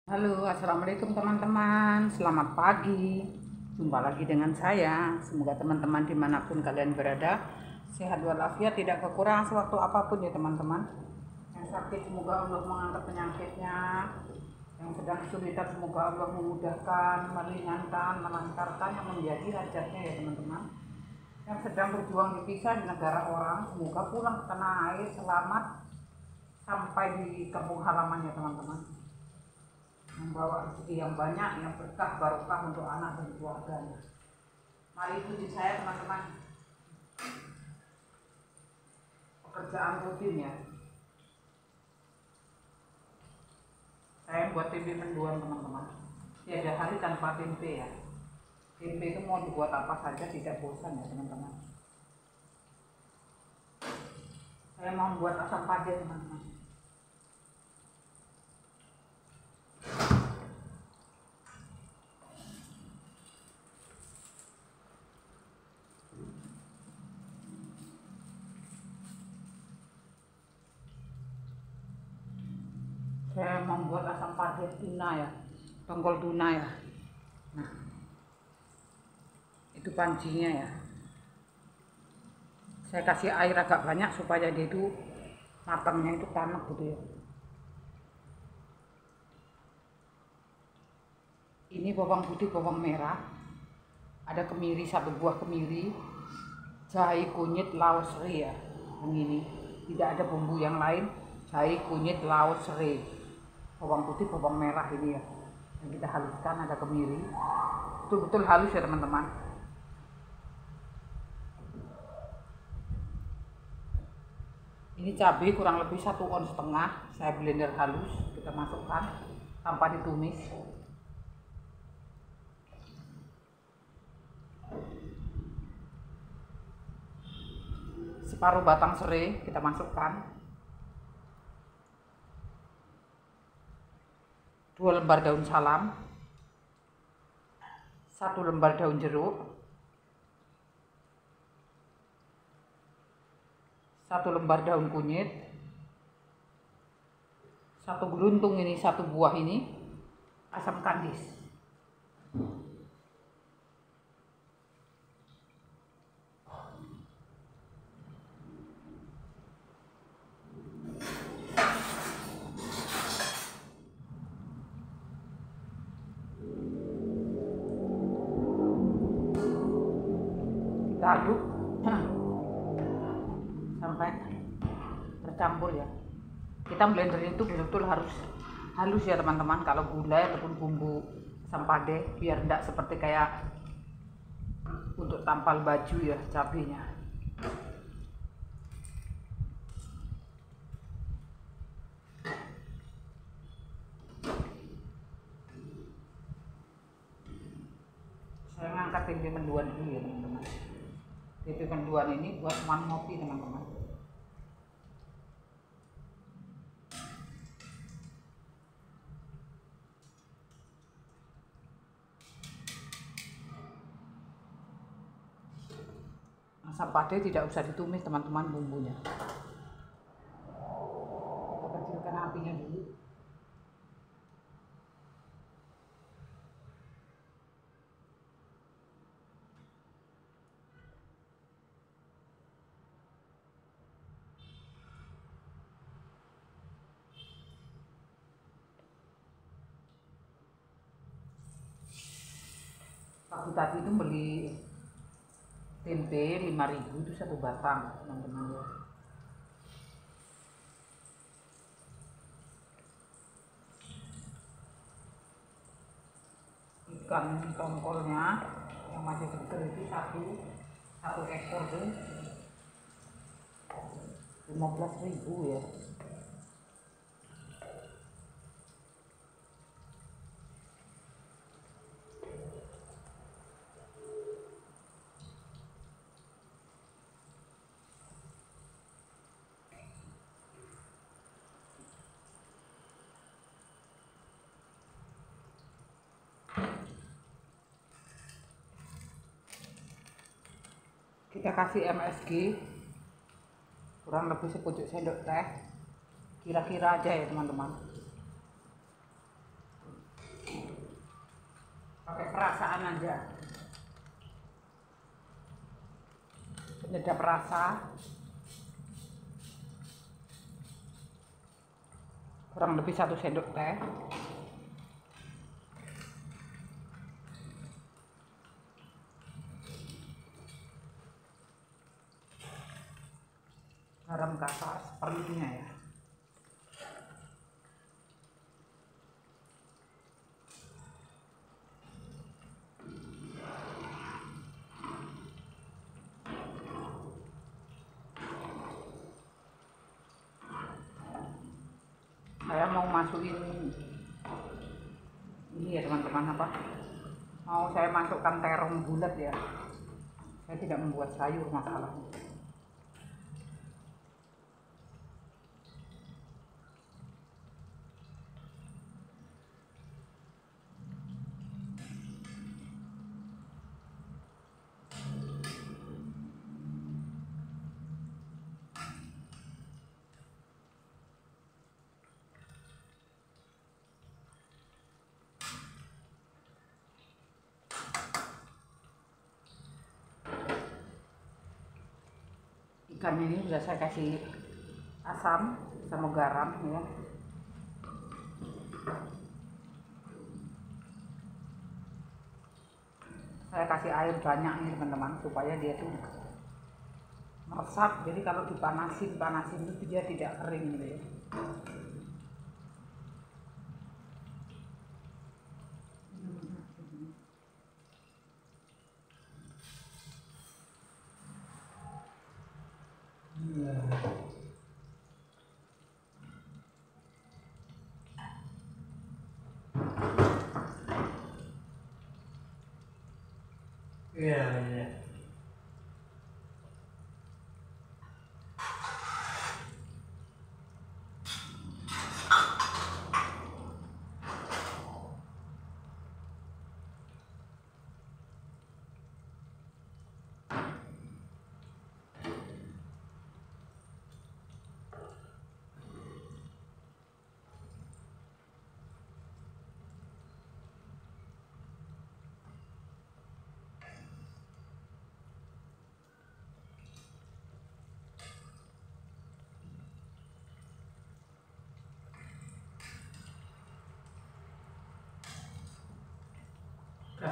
Halo, assalamualaikum teman-teman. Selamat pagi. Jumpa lagi dengan saya. Semoga teman-teman dimanapun kalian berada sehat walafiat, tidak kekurangan sewaktu apapun ya teman-teman. Yang sakit semoga Allah mengangkat penyakitnya. Yang sedang kesulitan semoga Allah memudahkan, meringankan, melancarkan yang menjadi hajatnya ya teman-teman. Yang sedang berjuang dipisah di negara orang semoga pulang ke tanah air selamat sampai di kampung halamannya teman-teman, membawa rezeki yang banyak, yang berkah barokah untuk anak dan keluarganya. Mari ikuti saya teman-teman. Pekerjaan rutin ya. Saya buat tempe mendoan teman-teman. Tiada hari tanpa tempe ya. Tempe itu mau dibuat apa saja tidak bosan ya teman-teman. Saya mau buat asam pade teman-teman. Saya membuat asam pade tuna ya, tongkol tuna ya. Nah, itu pancinya ya. Saya kasih air agak banyak supaya dia itu matangnya itu tanak gitu ya. Ini bawang putih, bawang merah, ada kemiri, satu buah kemiri, jahe, kunyit, laos serai ya. Yang ini tidak ada bumbu yang lain, jahe, kunyit, laos serai, bawang putih, bawang merah ini ya. Yang kita haluskan ada kemiri, betul-betul halus ya teman-teman. Ini cabai kurang lebih 1,5 on, saya blender halus, kita masukkan tanpa ditumis. Separuh batang serai kita masukkan, 2 lembar daun salam, 1 lembar daun jeruk, 1 lembar daun kunyit, 1 geruntung ini, 1 buah ini asam kandis. Kita aduk sampai tercampur ya. Kita blender itu betul-betul harus halus ya teman-teman. Kalau gula ataupun bumbu asam pade biar tidak seperti kayak untuk tampal baju ya cabenya. Saya ngangkat tempe mendoan dulu ya teman-teman. Tempe mendoan ini buat teman ngopi teman-teman. Asam pade tidak usah ditumis teman-teman bumbunya. Kita kecilkan apinya dulu. Aku tadi itu beli tempe 5.000 itu 1 batang teman-teman ya. Ikan tongkolnya yang masih seger itu satu ekor tuh 15.000 ya. Kita kasih MSG kurang lebih sepucuk sendok teh, kira-kira aja ya teman-teman. perasaan aja, penyedap rasa, kurang lebih 1 sendok teh. Garam kasar seperlunya ya. Saya mau masukin ini ya teman-teman, mau saya masukkan terong bulat ya. Saya tidak membuat sayur masalahnya. Ikannya ini sudah saya kasih asam sama garam ya. Saya kasih air banyak nih teman-teman, supaya dia tuh meresap. Jadi kalau dipanasin itu dia tidak kering gitu ya. Iya, iya.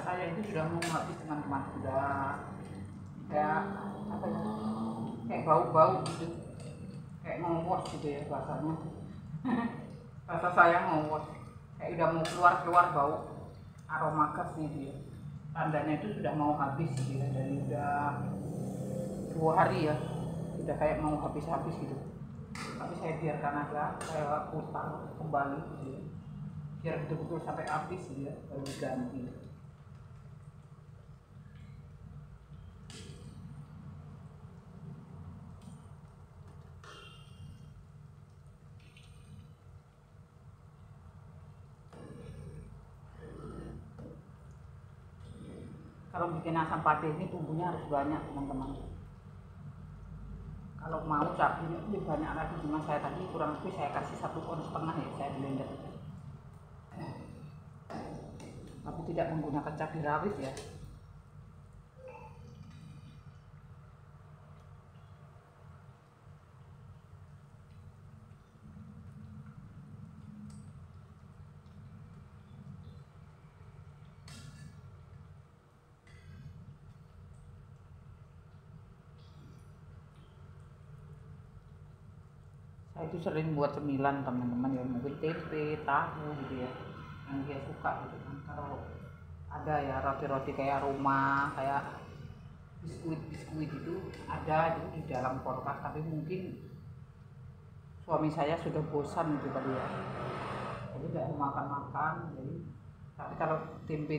Saya itu sudah mau habis teman-teman, sudah kayak apa ya, kayak bau-bau gitu, kayak ngowos gitu ya bahasanya. Bahasa saya ngowos, kayak udah mau keluar bau aroma gasnya dia. Tandanya itu sudah mau habis gitu ya, dan udah 2 hari ya, sudah kayak mau habis gitu. Tapi saya biarkan aja, saya putar kembali gitu ya, biar betul-betul sampai habis gitu ya, baru diganti. Kalau bikin asam padeh ini bumbunya harus banyak teman-teman. Kalau mau cabenya lebih banyak lagi, cuma saya tadi kurang lebih saya kasih 1,5 on ya, saya blender. Tapi tidak menggunakan cabai rawit ya. Saya itu sering buat cemilan teman-teman ya, mungkin tempe, tahu gitu ya, yang dia suka gitu kan. Kalau ada ya roti-roti kayak rumah, kayak biskuit itu ada itu di dalam kulkas, tapi mungkin suami saya sudah bosan gitu kali ya, jadi tidak mau makan. Jadi tapi kalau tempe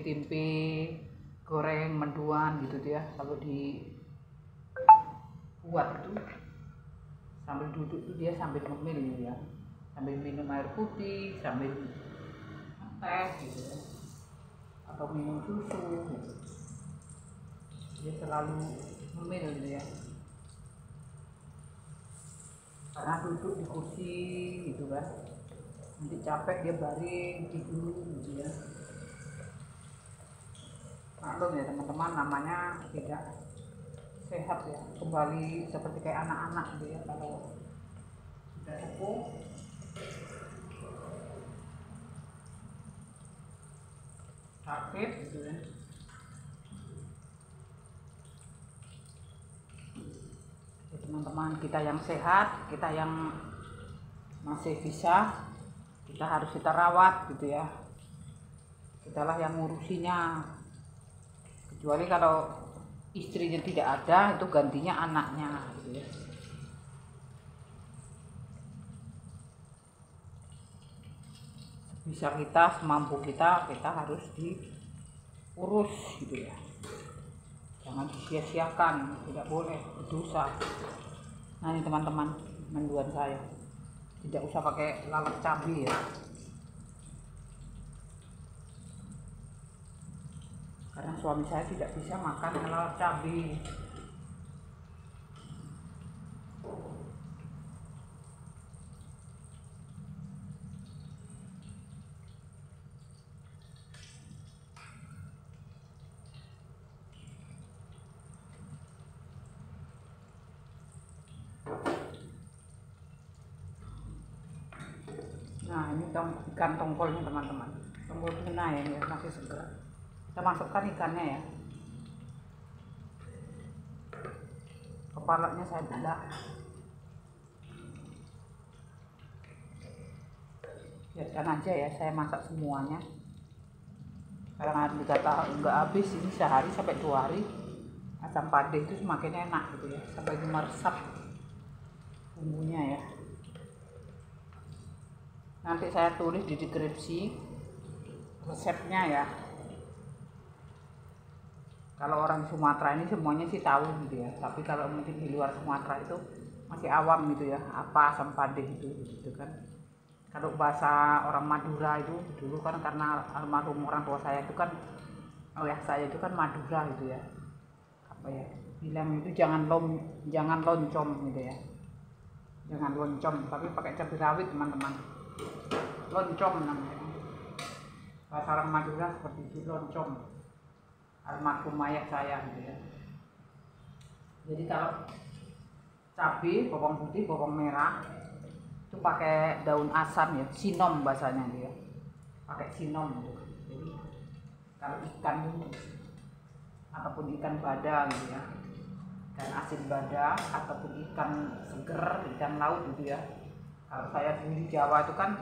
goreng menduan gitu ya, kalau dibuat itu sambil duduk tuh dia sambil ngemil ya, sambil minum air putih, sambil teh gitu ya, atau minum susu gitu. Dia selalu ngemil gitu ya, karena duduk di kursi gitu kan, nanti capek dia baring tidur gitu ya. maklum ya teman-teman, namanya tidak sehat ya, kembali seperti kayak anak-anak gitu ya. Kalau sudah sepuh sakit gitu ya. Ya teman-teman, kita yang sehat, kita yang masih bisa, kita harus kita rawat gitu ya, kitalah yang ngurusinya. Kecuali kalau istrinya tidak ada, itu gantinya anaknya gitu ya. Bisa kita, semampu kita harus diurus gitu ya, jangan disia-siakan, tidak boleh, berdosa. Nah ini teman-teman, menduan saya tidak usah pakai lalap cabai ya, karena suami saya tidak bisa makan lalap cabai. Nah ini ikan tongkolnya teman-teman, tongkol tuna ya, masih segar. Kita masukkan ikannya ya, kepalanya saya belah, biarkan aja ya, saya masak semuanya karena dikata nggak habis ini sehari sampai 2 hari. Asam padeh itu semakin enak gitu ya, sampai meresap bumbunya ya. Nanti saya tulis di deskripsi resepnya ya. Kalau orang Sumatera ini semuanya sih tahu gitu ya, tapi kalau mungkin di luar Sumatera itu masih awam gitu ya, apa asam padeh itu gitu kan. Kalau bahasa orang Madura itu dulu kan, karena almarhum orang tua saya itu kan, ayah saya itu kan Madura gitu ya, apa ya, bilang itu jangan loncom gitu ya, jangan loncom, tapi pakai cabai rawit teman-teman, loncom namanya. Bahasa orang Madura seperti itu, loncom, almarhum ayah saya gitu ya. Jadi kalau cabai, bawang putih, bawang merah itu pakai daun asam ya, sinom bahasanya dia, pakai sinom gitu. Jadi kalau ikan ataupun ikan bada gitu ya, ikan asin bada ataupun ikan seger, ikan laut gitu ya. Kalau saya di Jawa itu kan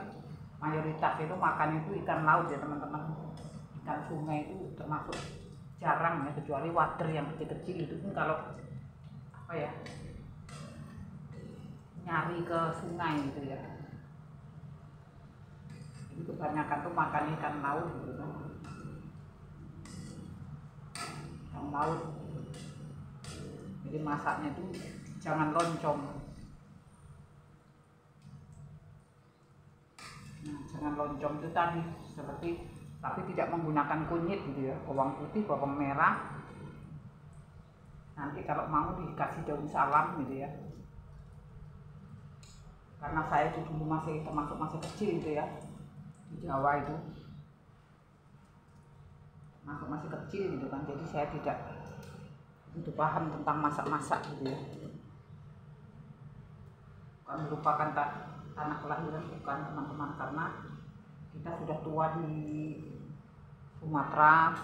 mayoritas itu makan itu ikan laut ya teman-teman. Ikan sungai itu termasuk jarang ya, kecuali wader yang kecil-kecil itu pun kalau apa ya, nyari ke sungai gitu ya. Jadi kebanyakan tuh makan ikan laut gitu kan, ikan laut. Jadi masaknya tuh jangan loncom. Nah, jangan loncom itu tadi seperti, tapi tidak menggunakan kunyit gitu ya, bawang putih, bawang merah. Nanti kalau mau dikasih daun salam gitu ya. Karena saya itu dulu termasuk masih kecil gitu ya, di Jawa itu masih kecil gitu kan, jadi saya tidak begitu paham tentang masak-masak gitu ya. Bukan merupakan tanah kelahiran, bukan teman-teman, karena kita sudah tua di Sumatera,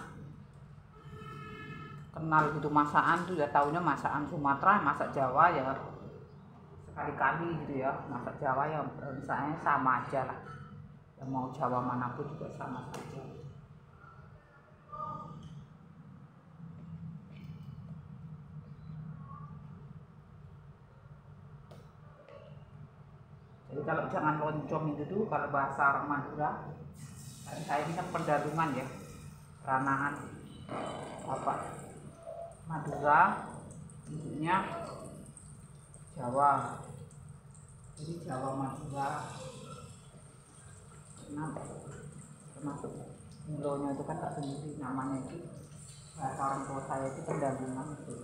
kenal gitu masakan tuh ya, taunya masakan Sumatera, masak Jawa ya sekali-kali gitu ya. Masak Jawa ya misalnya sama aja lah, yang mau Jawa manapun juga sama saja. Jadi kalau jangan loncom itu tuh kalau bahasa orang Madura, saya ini kan Pedalungan ya, Ranahan apa, Madura, ibunya Jawa, jadi Jawa Madura. Nah, termasuk mulonya itu kan tak sendiri namanya, itu bahasa orang tua saya itu Pedalungan itu.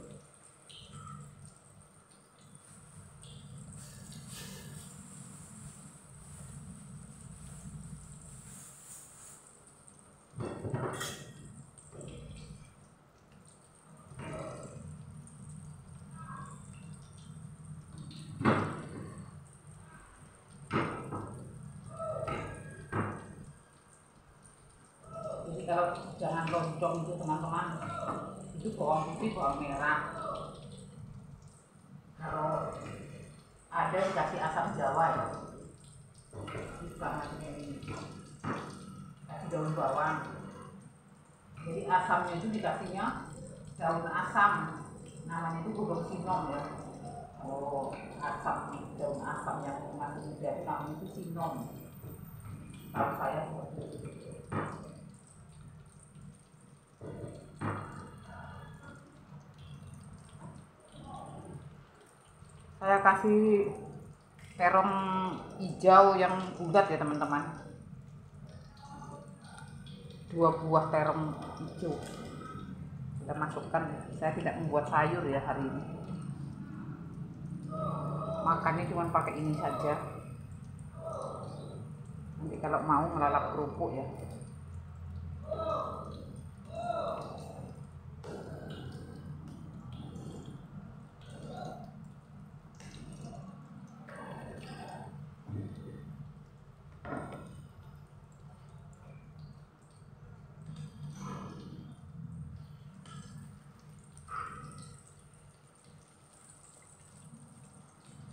kalau jangan lontong itu teman-teman, itu bawang putih, bawang merah. Kalau ada dikasih asam jawa ya, ini kasih daun bawang. Jadi asamnya itu dikasihnya daun asam, namanya itu godong sinom ya. Oh, asam, daun asam yang masih muda itu namanya itu sinom. Kalau saya seperti itu. Saya kasih terong hijau yang bulat ya teman-teman, 2 buah terong hijau kita masukkan. Saya tidak membuat sayur ya hari ini, makannya cuma pakai ini saja. Nanti kalau mau ngelalap kerupuk ya.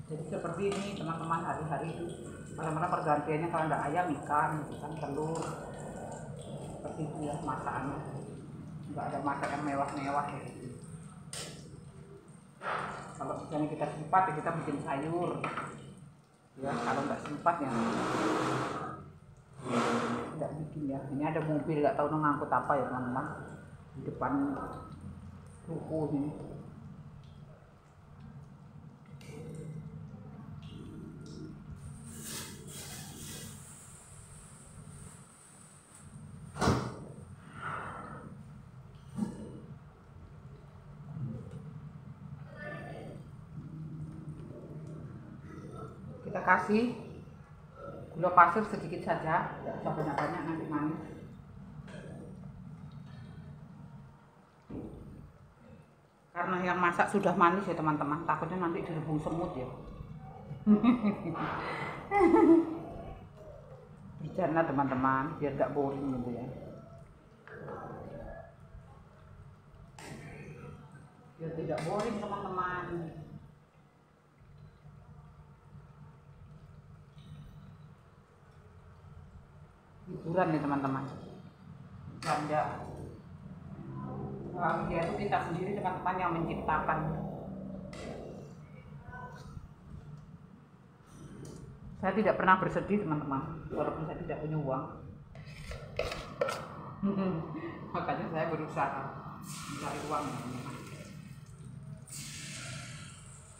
Jadi seperti ini teman-teman, hari-hari itu malam-malam pergantiannya, kalau ada ayam ikan, ikan telur, seperti itu ya masakannya. Nggak ada masak yang mewah-mewah ya. Kalau misalnya kita sempat ya kita bikin sayur ya, kalau nggak sempat ya nggak bikin ya. Ini ada mobil nggak tahu ngangkut apa ya teman-teman di depan ruko ini. Kita kasih gula pasir sedikit saja, tidak usah banyak-banyak, nanti manis. Karena yang masak sudah manis ya teman-teman, takutnya nanti direbung semut ya. Bercanda teman-teman, biar gak boring gitu ya. Biar tidak boring teman-teman. Hiburan nih teman-teman, belanja. Dia itu kita sendiri teman-teman yang menciptakan. Saya tidak pernah bersedih teman-teman, walaupun saya tidak punya uang. Makanya saya berusaha mencari uang teman-teman.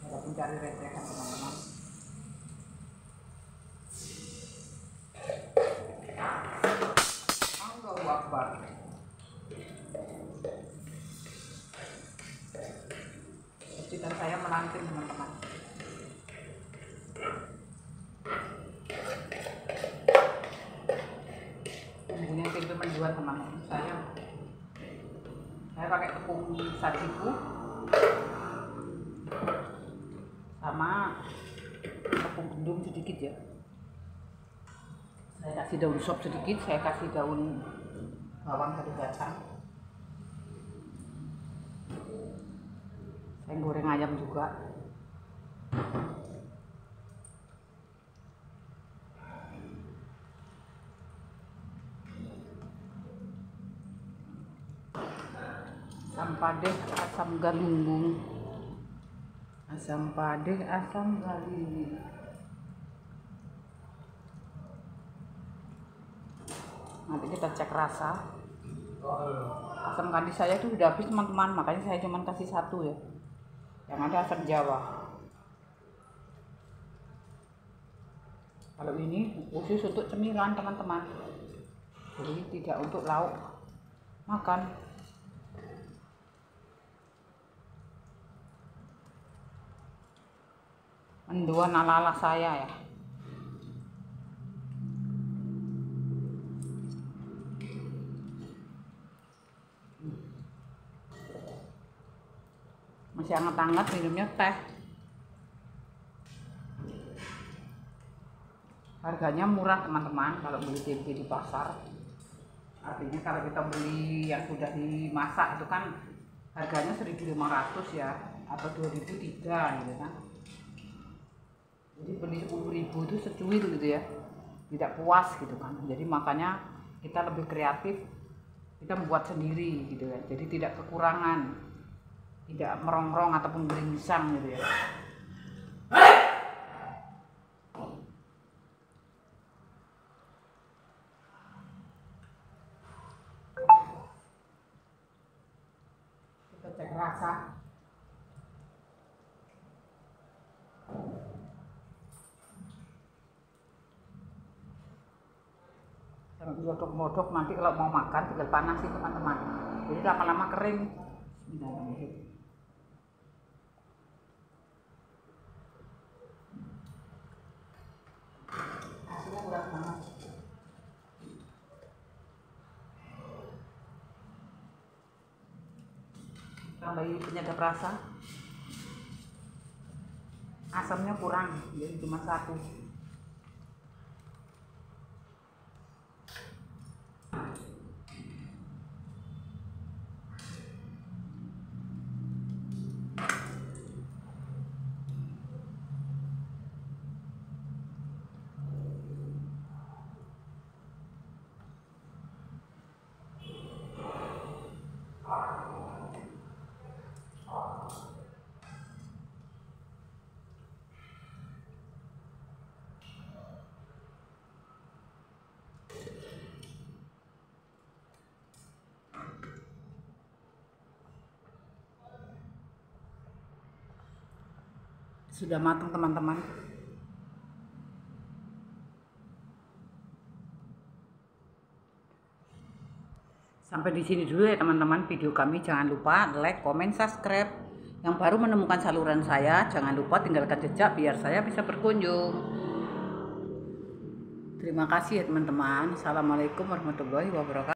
Walaupun cari recehan teman-teman. Allahu Akbar. Percikan saya melantin teman-teman. Bumbunya tempe mendoan teman-teman. Saya pakai tepung sajiku sama tepung bendung sedikit ya. Saya kasih daun sop sedikit, saya kasih daun bawang satu batang. Saya goreng ayam juga. Asam padeh, asam galunggung. Asam padeh, asam galunggung. Nanti kita cek rasa. Asam kandi saya itu sudah habis teman-teman, makanya saya cuma kasih 1 ya, yang ada asam jawa. Kalau ini khusus untuk cemilan teman-teman, jadi tidak untuk lauk makan. Mendoan ala-ala saya ya. Masih hangat-hangat, minumnya teh. Harganya murah teman-teman kalau beli tempe di pasar. Artinya kalau kita beli yang sudah dimasak itu kan harganya 1.500 ya, atau 2.003 gitu kan. Jadi beli 10.000 itu secuil gitu ya, tidak puas gitu kan. Jadi makanya kita lebih kreatif, kita membuat sendiri gitu ya. Jadi tidak kekurangan, tidak merongrong ataupun beringsang gitu ya. Kita cek rasa. Modok-modok nanti kalau mau makan tinggal panasin teman-teman. Jadi lama-lama kering. Bismillahirrahmanirrahim. Hasilnya kurang banget. Tambahin penyedap rasa. Asamnya kurang, jadi cuma 1. Sudah matang teman-teman. Sampai di sini dulu ya teman-teman video kami. Jangan lupa like, komen, subscribe. Yang baru menemukan saluran saya, jangan lupa tinggalkan jejak biar saya bisa berkunjung. Terima kasih ya teman-teman. Assalamualaikum warahmatullahi wabarakatuh.